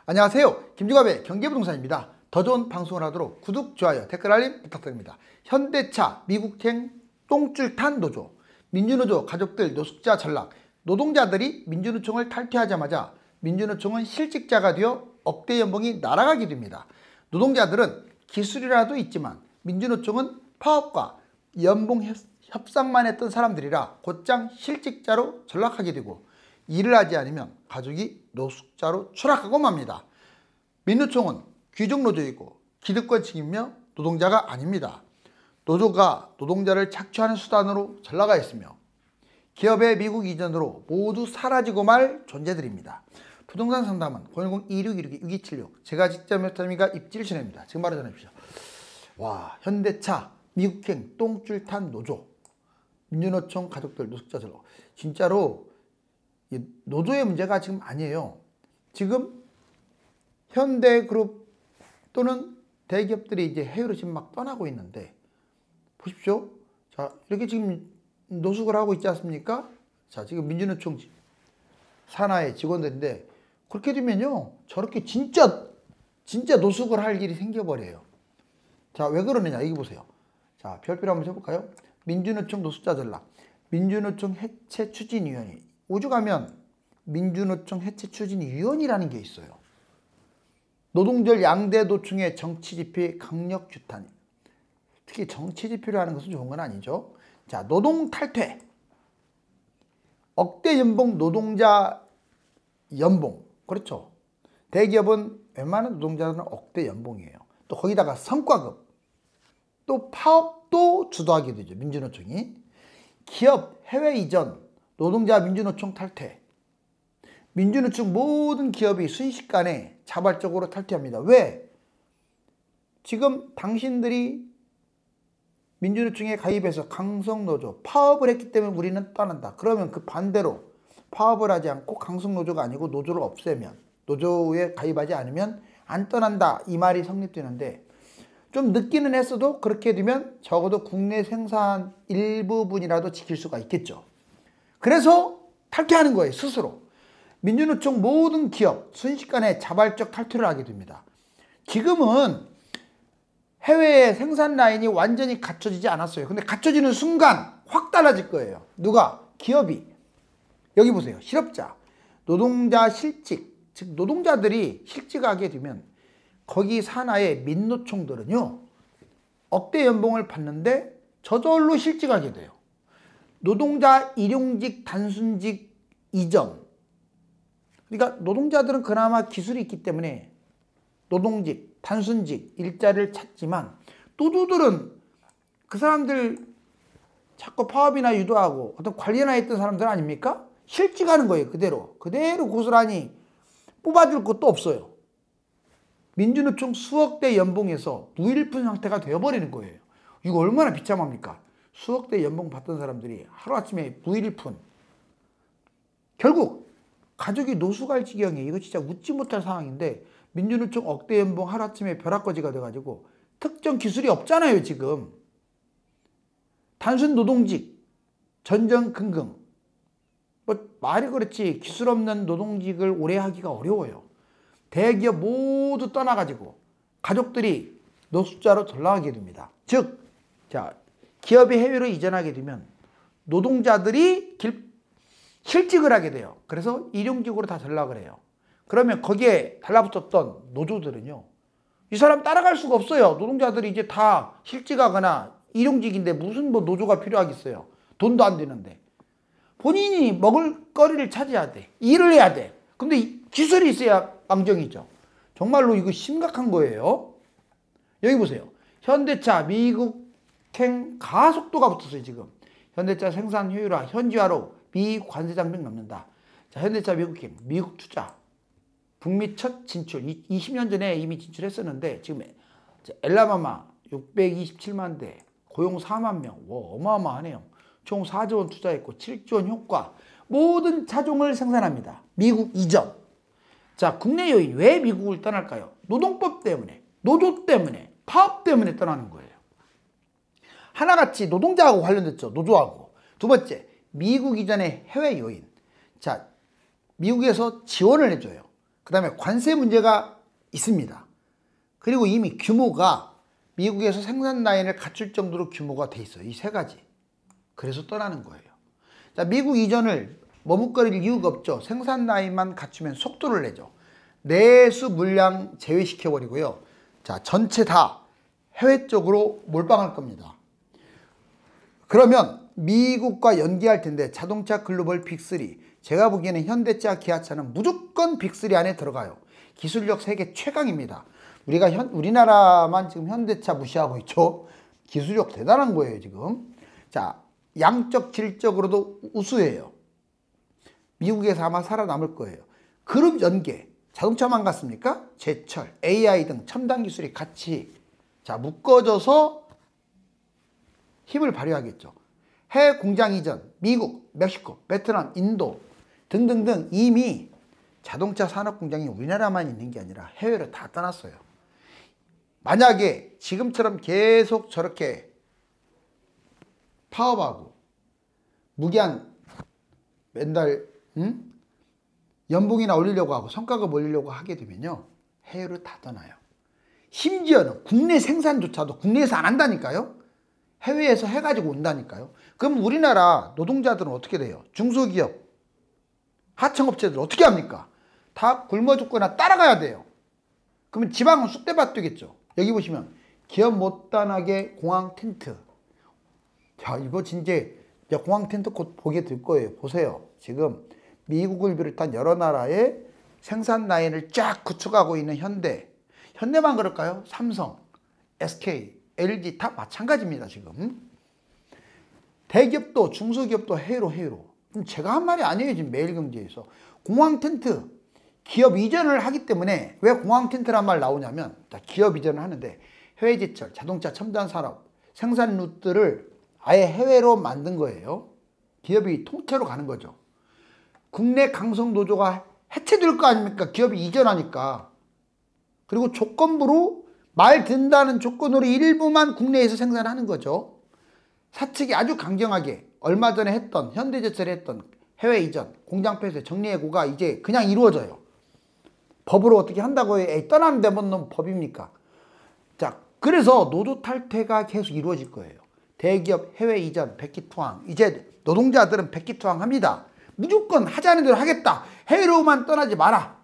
안녕하세요. 김주갑의 경제부동산입니다. 더 좋은 방송을 하도록 구독, 좋아요, 댓글 알림 부탁드립니다. 현대차, 미국행 똥줄탄 노조, 민주노조 가족들 노숙자 전락, 노동자들이 민주노총을 탈퇴하자마자 민주노총은 실직자가 되어 억대 연봉이 날아가게 됩니다. 노동자들은 기술이라도 있지만 민주노총은 파업과 연봉 협상만 했던 사람들이라 곧장 실직자로 전락하게 되고 일을 하지 않으면 가족이 노숙자로 추락하고 맙니다. 민노총은 귀족노조이고 기득권층이며 노동자가 아닙니다. 노조가 노동자를 착취하는 수단으로 전락하였으며 기업의 미국 이전으로 모두 사라지고 말 존재들입니다. 부동산 상담은 010-2616-6276 제가 직접 몇타임이가 입지를 전합니다. 지금 바로 전해주십시오. 와, 현대차, 미국행 똥줄탄 노조, 민주노총 가족들 노숙자 전락. 진짜로 노조의 문제가 지금 아니에요. 지금 현대그룹 또는 대기업들이 이제 해외로 지금 막 떠나고 있는데 보십시오. 자, 이렇게 지금 노숙을 하고 있지 않습니까? 자, 지금 민주노총 산하의 직원들인데 그렇게 되면요, 저렇게 진짜 노숙을 할 일이 생겨버려요. 자, 왜 그러느냐, 여기 보세요. 자, 별표를 한번 해볼까요? 민주노총 노숙자 전락, 민주노총 해체 추진위원회. 오죽하면 민주노총 해체 추진위원이라는 게 있어요. 노동절 양대 노총의 정치집회 강력 규탄. 특히 정치집회를 하는 것은 좋은 건 아니죠. 자, 노동 탈퇴, 억대 연봉 노동자 연봉. 그렇죠. 대기업은 웬만한 노동자들은 억대 연봉이에요. 또 거기다가 성과급, 또 파업도 주도하게 되죠, 민주노총이. 기업 해외 이전, 노동자 민주노총 탈퇴. 민주노총 모든 기업이 순식간에 자발적으로 탈퇴합니다. 왜? 지금 당신들이 민주노총에 가입해서 강성노조 파업을 했기 때문에 우리는 떠난다. 그러면 그 반대로 파업을 하지 않고 강성노조가 아니고 노조를 없애면, 노조에 가입하지 않으면 안 떠난다, 이 말이 성립되는데 좀 늦기는 했어도 그렇게 되면 적어도 국내 생산 일부분이라도 지킬 수가 있겠죠. 그래서 탈퇴하는 거예요, 스스로. 민주노총 모든 기업 순식간에 자발적 탈퇴를 하게 됩니다. 지금은 해외의 생산 라인이 완전히 갖춰지지 않았어요. 근데 갖춰지는 순간 확 달라질 거예요. 누가? 기업이. 여기 보세요. 실업자, 노동자 실직, 즉 노동자들이 실직하게 되면 거기 산하의 민노총들은요, 억대 연봉을 받는데 저절로 실직하게 돼요. 노동자 일용직 단순직 이전. 그러니까 노동자들은 그나마 기술이 있기 때문에 노동직, 단순직, 일자리를 찾지만 노조들은 그 사람들 자꾸 파업이나 유도하고 어떤 관리나 했던 사람들 아닙니까? 실직하는 거예요. 그대로 고스란히 뽑아줄 것도 없어요. 민주노총 수억대 연봉에서 무일푼 상태가 되어버리는 거예요. 이거 얼마나 비참합니까? 수억대 연봉 받던 사람들이 하루아침에 무일푼. 결국 가족이 노숙할 지경에, 이거 진짜 웃지 못할 상황인데 민주노총 억대 연봉 하루아침에 벼락거지가 돼가지고 특정 기술이 없잖아요. 지금 단순 노동직, 전전긍긍. 뭐 말이 그렇지 기술 없는 노동직을 오래 하기가 어려워요. 대기업 모두 떠나가지고 가족들이 노숙자로 전락하게 됩니다. 즉, 자, 기업이 해외로 이전하게 되면 노동자들이 실직을 하게 돼요. 그래서 일용직으로 다 전락을 해요. 그러면 거기에 달라붙었던 노조들은요, 이 사람 따라갈 수가 없어요. 노동자들이 이제 다 실직하거나 일용직인데 무슨 뭐 노조가 필요하겠어요. 돈도 안 되는데. 본인이 먹을 거리를 찾아야 돼. 일을 해야 돼. 근데 기술이 있어야 망정이죠. 정말로 이거 심각한 거예요. 여기 보세요. 현대차 미국행 가속도가 붙었어요. 지금 현대차 생산 효율화 현지화로 미관세 장벽 넘는다. 자, 현대차 미국행 미국 투자 북미 첫 진출. 20년 전에 이미 진출했었는데 지금 엘라바마 627만 대, 고용 4만 명. 와, 어마어마하네요. 총 4조 원 투자했고 7조 원 효과. 모든 차종을 생산합니다. 미국 이전. 자, 국내 요인. 왜 미국을 떠날까요? 노동법 때문에, 노조 때문에, 파업 때문에 떠나는 거예요. 하나같이 노동자하고 관련됐죠. 노조하고. 두 번째, 미국 이전의 해외 요인. 자, 미국에서 지원을 해줘요. 그 다음에 관세 문제가 있습니다. 그리고 이미 규모가 미국에서 생산 라인을 갖출 정도로 규모가 돼 있어요. 이 세 가지. 그래서 떠나는 거예요. 자, 미국 이전을 머뭇거릴 이유가 없죠. 생산 라인만 갖추면 속도를 내죠. 내수 물량 제외시켜버리고요. 자, 전체 다 해외 쪽으로 몰빵할 겁니다. 그러면 미국과 연계할 텐데 자동차 글로벌 빅3. 제가 보기에는 현대차, 기아차는 무조건 빅3 안에 들어가요. 기술력 세계 최강입니다. 우리나라만 지금 현대차 무시하고 있죠. 기술력 대단한 거예요, 지금. 자, 양적, 질적으로도 우수해요. 미국에서 아마 살아남을 거예요. 그룹 연계. 자동차만 갔습니까? 제철, AI 등 첨단 기술이 같이 자 묶어져서 힘을 발휘하겠죠. 해외 공장 이전, 미국, 멕시코, 베트남, 인도 등등등 이미 자동차 산업 공장이 우리나라만 있는 게 아니라 해외로 다 떠났어요. 만약에 지금처럼 계속 저렇게 파업하고 무기한 맨날 연봉이나 올리려고 하고 성과급 올리려고 하게 되면요, 해외로 다 떠나요. 심지어는 국내 생산조차도 국내에서 안 한다니까요. 해외에서 해가지고 온다니까요. 그럼 우리나라 노동자들은 어떻게 돼요? 중소기업, 하청업체들 어떻게 합니까? 다 굶어 죽거나 따라가야 돼요. 그러면 지방은 쑥대밭 되겠죠. 여기 보시면 기업 못다나게 공항 텐트. 자, 이거 진짜 공항 텐트 곧 보게 될 거예요. 보세요. 지금 미국을 비롯한 여러 나라의 생산 라인을 쫙 구축하고 있는 현대만 그럴까요? 삼성, SK, LG 다 마찬가지입니다. 지금 대기업도 중소기업도 해외로. 그럼 제가 한 말이 아니에요. 지금 매일경제에서 공항 텐트 기업 이전을 하기 때문에. 왜 공항 텐트란 말 나오냐면, 자, 기업 이전을 하는데 해외 제철, 자동차 첨단 산업 생산 루트를 아예 해외로 만든 거예요. 기업이 통째로 가는 거죠. 국내 강성 노조가 해체될 거 아닙니까? 기업이 이전하니까. 그리고 조건부로 말 듣는다는 조건으로 일부만 국내에서 생산하는 거죠. 사측이 아주 강경하게 얼마 전에 했던 현대제철이 했던 해외 이전, 공장 폐쇄, 정리해고가 이제 그냥 이루어져요. 법으로 어떻게 한다고 해. 떠나는데 뭔 법입니까? 자, 그래서 노조 탈퇴가 계속 이루어질 거예요. 대기업 해외 이전, 백기투항. 이제 노동자들은 백기투항합니다. 무조건 하자는 대로 하겠다. 해외로만 떠나지 마라.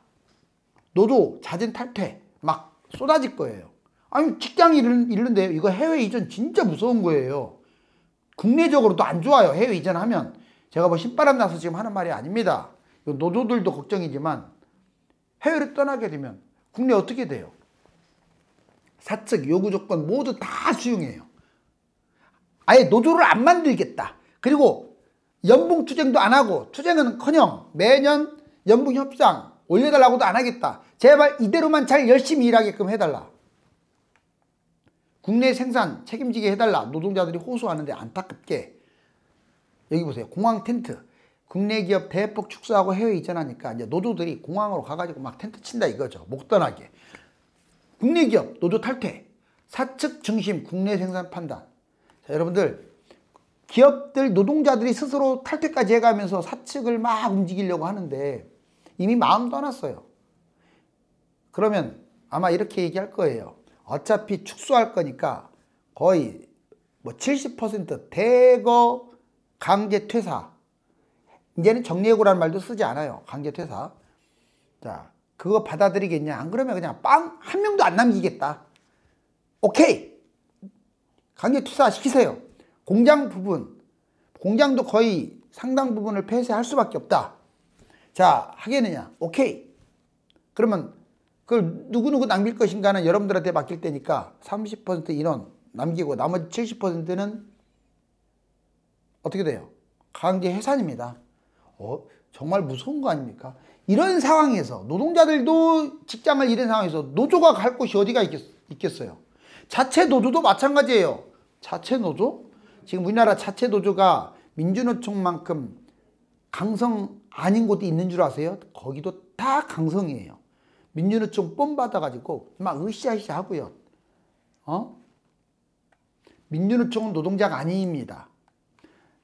노조 자진 탈퇴 막 쏟아질 거예요. 아니, 직장 잃는데요. 이거 해외 이전 진짜 무서운 거예요. 국내적으로도 안 좋아요. 해외 이전하면. 제가 뭐 신바람 나서 지금 하는 말이 아닙니다. 노조들도 걱정이지만 해외로 떠나게 되면 국내 어떻게 돼요? 사측 요구 조건 모두 다 수용해요. 아예 노조를 안 만들겠다. 그리고 연봉 투쟁도 안 하고, 투쟁은커녕 매년 연봉 협상 올려달라고도 안 하겠다. 제발 이대로만 잘 열심히 일하게끔 해달라. 국내 생산 책임지게 해달라. 노동자들이 호소하는데 안타깝게 여기 보세요. 공항 텐트. 국내 기업 대폭 축소하고 해외 이전하니까 이제 노조들이 공항으로 가가지고 막 텐트 친다 이거죠. 못 떠나게. 국내 기업 노조 탈퇴. 사측 중심 국내 생산 판단. 자, 여러분들, 기업들 노동자들이 스스로 탈퇴까지 해가면서 사측을 막 움직이려고 하는데 이미 마음 떠났어요. 그러면 아마 이렇게 얘기할 거예요. 어차피 축소할 거니까 거의 뭐 70% 대거 강제 퇴사. 이제는 정리해고라는 말도 쓰지 않아요. 강제 퇴사. 자, 그거 받아들이겠냐? 안 그러면 그냥 빵 한 명도 안 남기겠다. 오케이. 강제 퇴사 시키세요. 공장 부분, 공장도 거의 상당 부분을 폐쇄할 수밖에 없다. 자, 하겠느냐? 오케이. 그러면 그걸 누구누구 남길 것인가는 여러분들한테 맡길 테니까 30% 인원 남기고 나머지 70%는 어떻게 돼요? 강제 해산입니다. 정말 무서운 거 아닙니까? 이런 상황에서 노동자들도 직장을 잃은 상황에서 노조가 갈 곳이 어디가 있겠어요? 자체 노조도 마찬가지예요. 자체 노조? 지금 우리나라 자체 노조가 민주노총만큼 강성 아닌 곳이 있는 줄 아세요? 거기도 다 강성이에요. 민주노총 뽐 받아가지고 막 으쌰으쌰 하고요. 민주노총은 노동자가 아닙니다.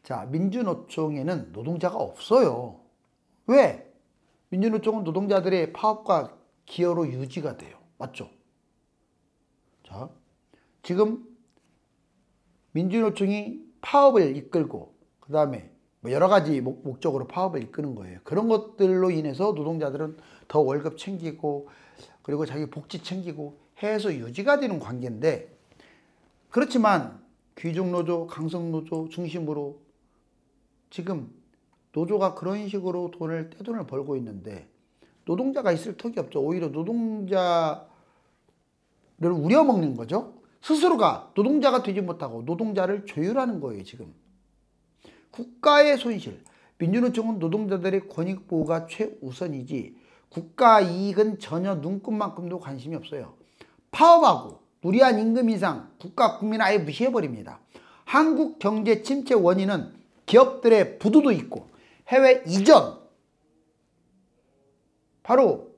자, 민주노총에는 노동자가 없어요. 왜? 민주노총은 노동자들의 파업과 기여로 유지가 돼요. 맞죠? 자, 지금 민주노총이 파업을 이끌고 그 다음에 뭐 여러 가지 목적으로 파업을 이끄는 거예요. 그런 것들로 인해서 노동자들은 더 월급 챙기고 그리고 자기 복지 챙기고 해서 유지가 되는 관계인데, 그렇지만 귀족노조, 강성노조 중심으로 지금 노조가 그런 식으로 떼돈을 벌고 있는데 노동자가 있을 턱이 없죠. 오히려 노동자를 우려먹는 거죠. 스스로가 노동자가 되지 못하고 노동자를 조율하는 거예요. 지금 국가의 손실, 민주노총은 노동자들의 권익 보호가 최우선이지 국가 이익은 전혀 눈꼽만큼도 관심이 없어요. 파업하고 무리한 임금 인상, 국가 국민 아예 무시해버립니다. 한국 경제 침체 원인은 기업들의 부도도 있고 해외 이전, 바로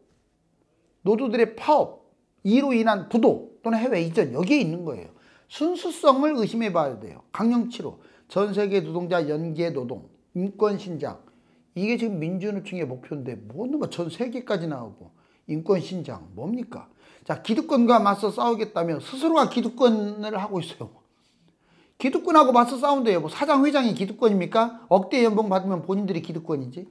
노조들의 파업, 이로 인한 부도 또는 해외 이전, 여기에 있는 거예요. 순수성을 의심해 봐야 돼요. 강령치료, 전세계 노동자 연계 노동, 인권 신장, 이게 지금 민주노총의 목표인데 뭐 전 세계까지 나오고 인권 신장 뭡니까? 자, 기득권과 맞서 싸우겠다며 스스로가 기득권을 하고 있어요. 기득권하고 맞서 싸운대요. 뭐 사장 회장이 기득권입니까? 억대 연봉 받으면 본인들이 기득권이지.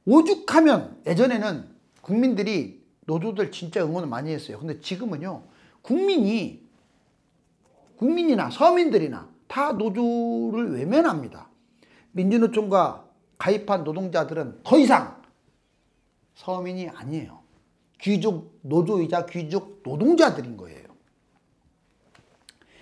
오죽하면 예전에는 국민들이 노조들 진짜 응원을 많이 했어요. 근데 지금은요, 국민이나 서민들이나 다 노조를 외면합니다. 민주노총과 가입한 노동자들은 더 이상 서민이 아니에요. 귀족 노조이자 귀족 노동자들인 거예요.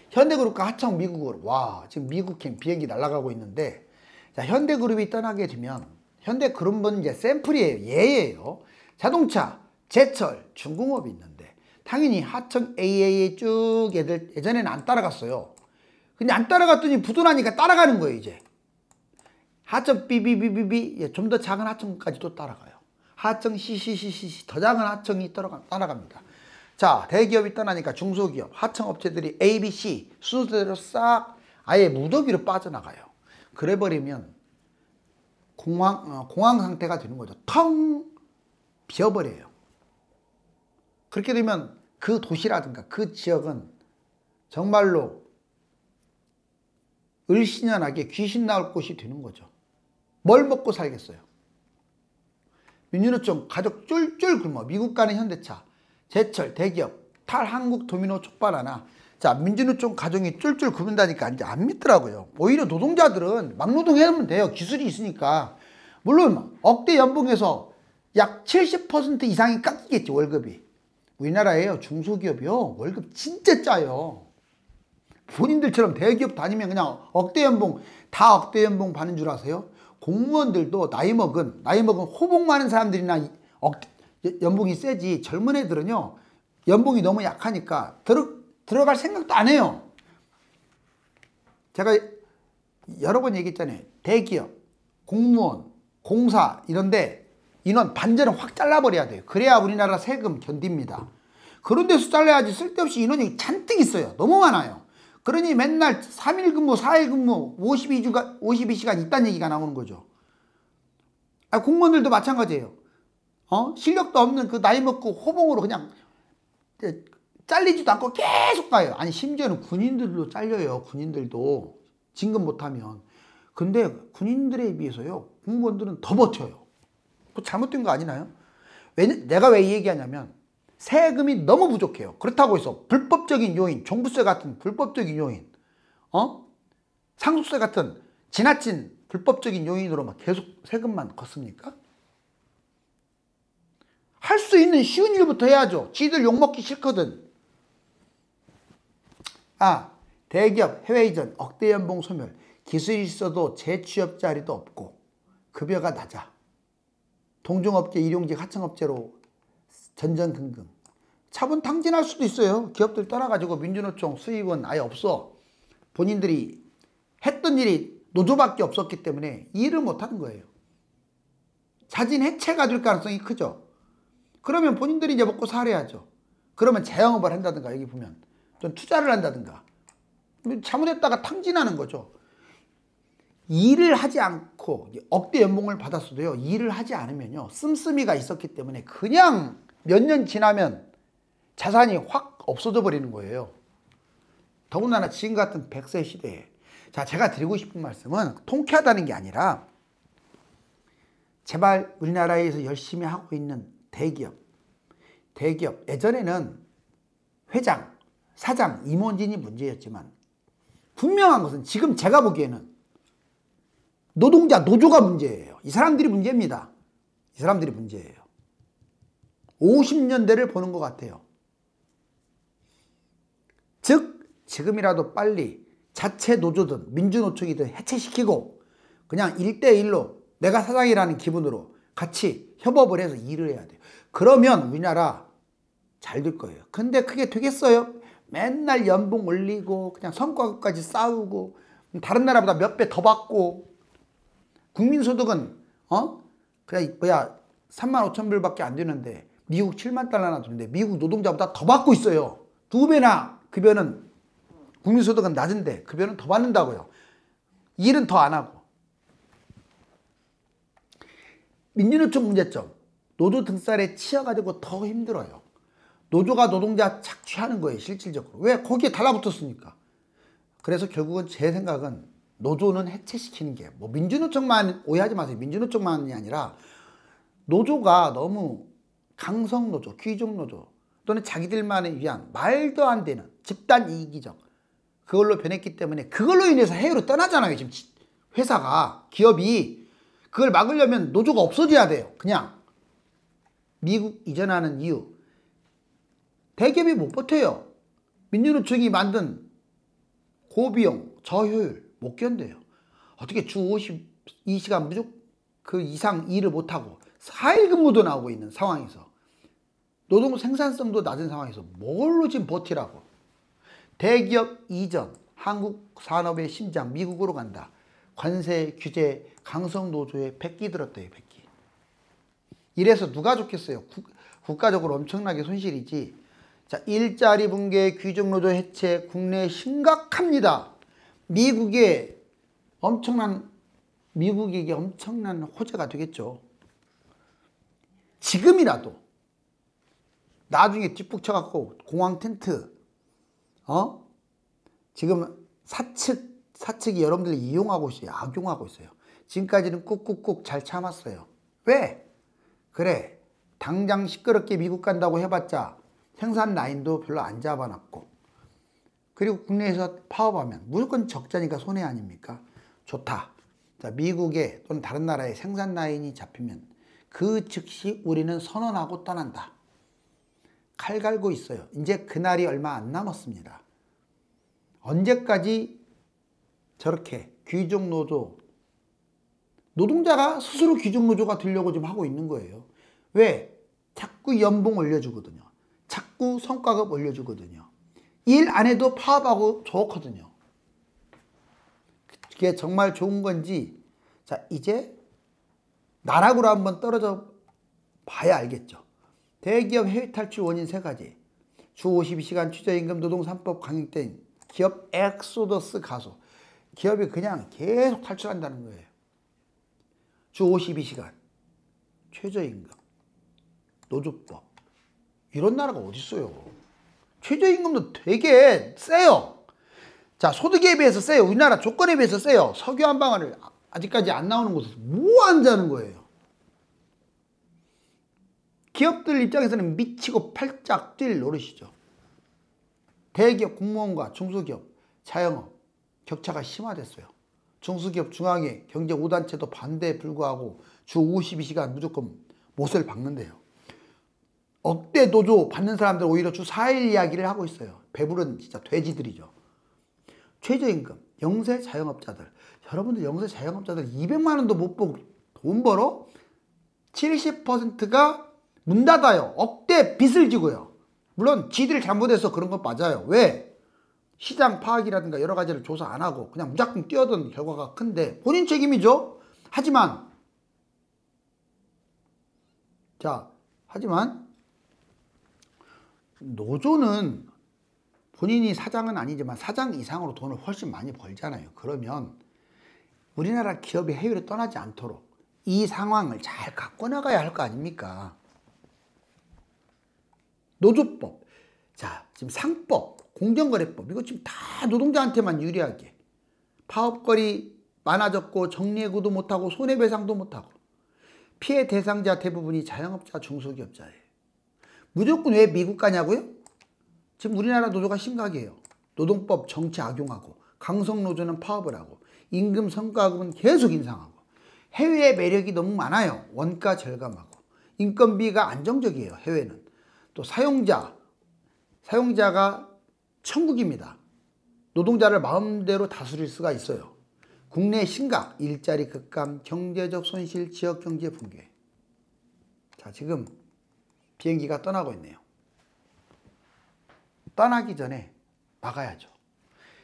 현대그룹과 하청 미국으로, 와, 지금 미국행 비행기 날아가고 있는데, 자, 현대그룹이 떠나게 되면, 현대그룹은 이제 샘플이에요. 예예요. 자동차, 제철, 중공업이 있는데, 당연히 하청 AA에 쭉 애들 예전에는 안 따라갔어요. 근데 안 따라갔더니 부도나니까 따라가는 거예요, 이제. 하청 BBBBB, 좀 더 작은 하청까지도 따라가요. 하청 CCCC, 더 작은 하청이 따라갑니다. 자, 대기업이 떠나니까 중소기업, 하청업체들이 ABC 순서대로 싹 아예 무더기로 빠져나가요. 그래버리면 공황 상태가 되는 거죠. 텅 비어버려요. 그렇게 되면 그 도시라든가 그 지역은 정말로 을신연하게 귀신 나올 곳이 되는 거죠. 뭘 먹고 살겠어요? 민주노총 가족 쫄쫄 굶어 미국 가는 현대차, 제철, 대기업, 탈한국 도미노 촉발 하나. 자, 민주노총 가정이 쫄쫄 굶는다니까 이제 안 믿더라고요. 오히려 노동자들은 막노동하면 돼요. 기술이 있으니까. 물론 억대 연봉에서 약 70% 이상이 깎이겠지, 월급이. 우리나라에요, 중소기업이요, 월급 진짜 짜요. 본인들처럼 대기업 다니면 그냥 억대 연봉, 다 억대 연봉 받는 줄 아세요? 공무원들도 나이 먹은 호복 많은 사람들이나 연봉이 세지, 젊은 애들은요 연봉이 너무 약하니까 들어갈 생각도 안 해요. 제가 여러 번 얘기했잖아요. 대기업, 공무원, 공사 이런데 인원 반절은 확 잘라버려야 돼요. 그래야 우리나라 세금 견딥니다. 그런 데서 잘라야지. 쓸데없이 인원이 잔뜩 있어요. 너무 많아요. 그러니 맨날 3일 근무, 4일 근무, 52시간 있다는 얘기가 나오는 거죠. 공무원들도 마찬가지예요. 실력도 없는 그 나이 먹고 호봉으로 그냥 잘리지도 않고 계속 가요. 아니, 심지어는 군인들도 잘려요. 군인들도 진급 못하면. 근데 군인들에 비해서요, 공무원들은 더 버텨요. 뭐 잘못된 거 아니나요? 내가 왜 이 얘기하냐면 세금이 너무 부족해요. 그렇다고 해서 불법적인 요인, 종부세 같은 불법적인 요인, 상속세 같은 지나친 불법적인 요인으로만 계속 세금만 걷습니까? 할 수 있는 쉬운 일부터 해야죠. 지들 욕먹기 싫거든. 대기업, 해외 이전, 억대 연봉 소멸, 기술이 있어도 재취업 자리도 없고 급여가 낮아. 동종업계, 일용직, 하청업체로 전전긍긍. 차분 탕진할 수도 있어요. 기업들 떠나가지고 민주노총 수입은 아예 없어. 본인들이 했던 일이 노조밖에 없었기 때문에 일을 못하는 거예요. 자진 해체가 될 가능성이 크죠. 그러면 본인들이 이제 먹고 살아야죠. 그러면 자영업을 한다든가, 여기 보면 좀 투자를 한다든가, 잘못했다가 탕진하는 거죠. 일을 하지 않고 억대 연봉을 받았어도요, 일을 하지 않으면요, 씀씀이가 있었기 때문에 그냥 몇 년 지나면 자산이 확 없어져 버리는 거예요. 더군다나 지금 같은 100세 시대에. 자, 제가 드리고 싶은 말씀은 통쾌하다는 게 아니라 제발 우리나라에서 열심히 하고 있는 대기업, 예전에는 회장, 사장, 임원진이 문제였지만 분명한 것은 지금 제가 보기에는 노동자, 노조가 문제예요. 이 사람들이 문제입니다. 이 사람들이 문제예요. 50년대를 보는 것 같아요. 즉 지금이라도 빨리 자체 노조든 민주노총이든 해체시키고 그냥 1대1로 내가 사장이라는 기분으로 같이 협업을 해서 일을 해야 돼요. 그러면 우리나라 잘 될 거예요. 근데 그게 되겠어요? 맨날 연봉 올리고 그냥 성과급까지 싸우고 다른 나라보다 몇 배 더 받고 국민소득은 그냥 뭐야 35,000불밖에 안 되는데 미국 7만 달러나 주는데 미국 노동자보다 더 받고 있어요. 2배나 급여는 국민소득은 낮은데 급여는 더 받는다고요. 일은 더 안 하고. 민주노총 문제점. 노조 등살에 치여가지고 더 힘들어요. 노조가 노동자 착취하는 거예요. 실질적으로. 왜? 거기에 달라붙었으니까. 그래서 결국은 제 생각은 노조는 해체시키는 게 뭐 민주노총만 오해하지 마세요. 민주노총만이 아니라 노조가 너무 강성노조, 귀족노조 또는 자기들만을 위한 말도 안 되는 집단 이기적 그걸로 변했기 때문에 그걸로 인해서 해외로 떠나잖아요. 지금 회사가, 기업이. 그걸 막으려면 노조가 없어져야 돼요. 그냥 미국 이전하는 이유, 대기업이 못 버텨요. 민주노총이 만든 고비용, 저효율 못 견뎌요. 어떻게 주 52시간 무조건 그 이상 일을 못하고 4일 근무도 나오고 있는 상황에서 노동 생산성도 낮은 상황에서 뭘로 지금 버티라고. 대기업 이전, 한국 산업의 심장 미국으로 간다. 관세, 규제, 강성 노조에 백기 들었대요. 백기. 이래서 누가 좋겠어요. 국가적으로 엄청나게 손실이지. 자, 일자리 붕괴, 귀족 노조 해체, 국내에 심각합니다. 미국에게 엄청난 호재가 되겠죠. 지금이라도 나중에 뒷북 쳐갖고 공항 텐트 지금 사측이 여러분들 이용하고 있어요. 악용하고 있어요. 지금까지는 꾹꾹꾹 잘 참았어요. 왜? 그래, 당장 시끄럽게 미국 간다고 해봤자 생산 라인도 별로 안 잡아놨고, 그리고 국내에서 파업하면 무조건 적자니까 손해 아닙니까? 좋다. 자, 미국에 또는 다른 나라에 생산 라인이 잡히면 그 즉시 우리는 선언하고 떠난다. 칼 갈고 있어요. 이제 그날이 얼마 안 남았습니다. 언제까지 저렇게 귀족 노조, 노동자가 스스로 귀족 노조가 되려고 지금 하고 있는 거예요. 왜? 자꾸 연봉 올려주거든요. 자꾸 성과급 올려주거든요. 일 안 해도 파업하고 좋거든요. 그게 정말 좋은 건지, 자, 이제 나락으로 한번 떨어져 봐야 알겠죠. 대기업 해외 탈출 원인 3가지. 주 52시간 최저임금 노동 3법 강행된 기업 엑소더스 가소. 기업이 그냥 계속 탈출한다는 거예요. 주 52시간 최저임금 노조법. 이런 나라가 어디 있어요. 최저임금도 되게 세요. 자, 소득에 비해서 세요. 우리나라 조건에 비해서 세요. 석유 한 방울을 아직까지 안 나오는 곳에서 뭐 하자는 거예요. 기업들 입장에서는 미치고 팔짝 뛸 노릇이죠. 대기업 공무원과 중소기업, 자영업 격차가 심화됐어요. 중소기업 중앙회 경제 5단체도 반대에 불구하고 주 52시간 무조건 못을 박는데요. 억대 노조 받는 사람들 오히려 주 4일 이야기를 하고 있어요. 배부른 진짜 돼지들이죠. 최저임금, 영세 자영업자들. 여러분들 영세 자영업자들 200만 원도 못 보고 돈 벌어? 70%가 문 닫아요. 억대 빚을 지고요. 물론 지들이 잘못해서 그런 건 맞아요. 왜? 시장 파악이라든가 여러 가지를 조사 안 하고 그냥 무작정 뛰어든 결과가 큰데 본인 책임이죠. 하지만 노조는 본인이 사장은 아니지만 사장 이상으로 돈을 훨씬 많이 벌잖아요. 그러면 우리나라 기업이 해외로 떠나지 않도록 이 상황을 잘 갖고 나가야 할 거 아닙니까? 노조법, 자 지금 상법, 공정거래법 이거 지금 다 노동자한테만 유리하게 파업거리 많아졌고 정리해고도 못하고 손해배상도 못하고 피해 대상자 대부분이 자영업자, 중소기업자예요. 무조건 왜 미국 가냐고요? 지금 우리나라 노조가 심각해요. 노동법 정치 악용하고 강성노조는 파업을 하고 임금 성과급은 계속 인상하고 해외의 매력이 너무 많아요. 원가 절감하고 인건비가 안정적이에요. 해외는. 또 사용자가 천국입니다. 노동자를 마음대로 다스릴 수가 있어요. 국내 심각, 일자리 급감, 경제적 손실, 지역경제 붕괴. 자, 지금 비행기가 떠나고 있네요. 떠나기 전에 막아야죠.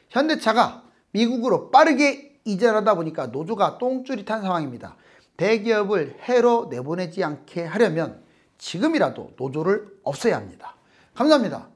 현대차가 미국으로 빠르게 이전하다 보니까 노조가 똥줄이 탄 상황입니다. 대기업을 해로 내보내지 않게 하려면 지금이라도 노조를 없애야 합니다. 감사합니다.